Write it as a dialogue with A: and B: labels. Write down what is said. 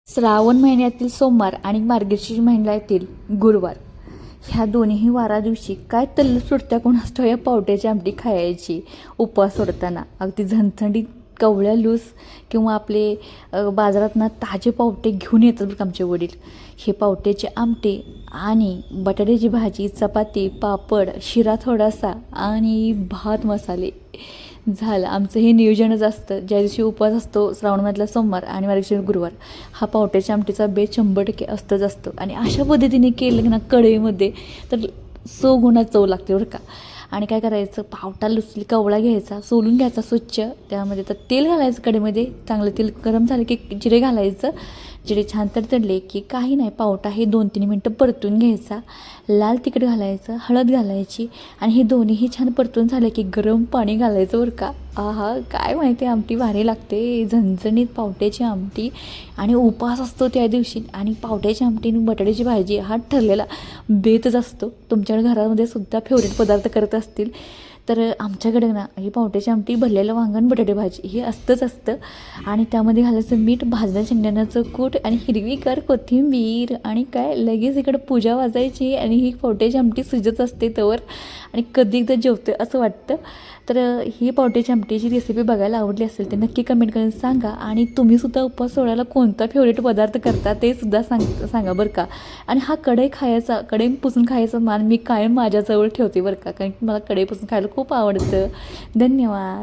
A: श्रावण महिन्यातील सोमवार आणि मार्गशीर्ष महिन्यातील गुरुवार ह्या दोन्ही वारा दिवशी काय तल्ल सुटत्या कोणास ठाऊक या पावट्याची आमटी खायची उपवास सोडताना. अगदी झणझणीत कवळ्या लूस किंवा आपले बाजारातनं ताजे पावटे घेऊन येतात बघ आमचे वडील. हे पावट्याचे आमटे आणि बटाट्याची भाजी, चपाती, पापड, शिरा थोडासा आणि भात मसाले झालं आमचं हे नियोजनच असतं. ज्या दिवशी उपवास असतो श्रावणातला सोमवार आणि मार्गशीर्ष गुरुवार हा पावट्याच्या आमटीचा बेत 100% असतंच असतो. आणि अशा पद्धतीने केलं ना कढईमध्ये तर गुणात चव लागते बरं का. आणि काय करायचं, पावटा लुसली कवळा घ्यायचा, सोलून घ्यायचा स्वच्छ, त्यामध्ये तर तेल घालायचं कढईमध्ये, चांगलं तेल गरम झालं की जिरे घालायचं. जिरे छान तडतडले की काही नाही, पावटा हे 2-3 मिनटं परतून घ्यायचा, लाल तिखट घालायचं, हळद घालायची आणि हे दोन्हीही छान परतून झाले की गरम पाणी घालायचं बरं का. आहा, काय माहिती आमटी भारी लागते, झणझणीत पावट्याची आमटी. आणि उपवास असतो त्या दिवशी आणि पावट्याची आमटी आणि बटाट्याची भाजी हा ठरलेला बेतच असतो. तुमच्याकडे घरामध्ये सुद्धा फेवरेट पदार्थ करत असतील तर आमच्याकडे ना ही पावट्याची आमटी, भरलेलं वांगण, बटाटे भाजी हे असतंच असतं. आणि त्यामध्ये घालायचं मीठ, भाजल्या शेंगदाण्याचं कूट आणि हिरवीगार कोथिंबीर. आणि काय लगेच इकडं पूजा वाजायची आणि ही पावट्याची आमटी शिजत असते तवर आणि कधी एकदा जेवतो असं वाटतं. तर ही पावट्याची आमटीची रेसिपी बघायला आवडली असेल तर नक्की कमेंट करून सांगा. आणि तुम्हीसुद्धा उपवास सोडायला कोणता फेवरेट पदार्थ करता ते सुद्धा सांगा बरं का. आणि हा कढई पुसून खायचा मान मी कायम माझ्याजवळ ठेवते बरं का, कारण की मला कढई पुसून खायला खूप आवडतं. धन्यवाद.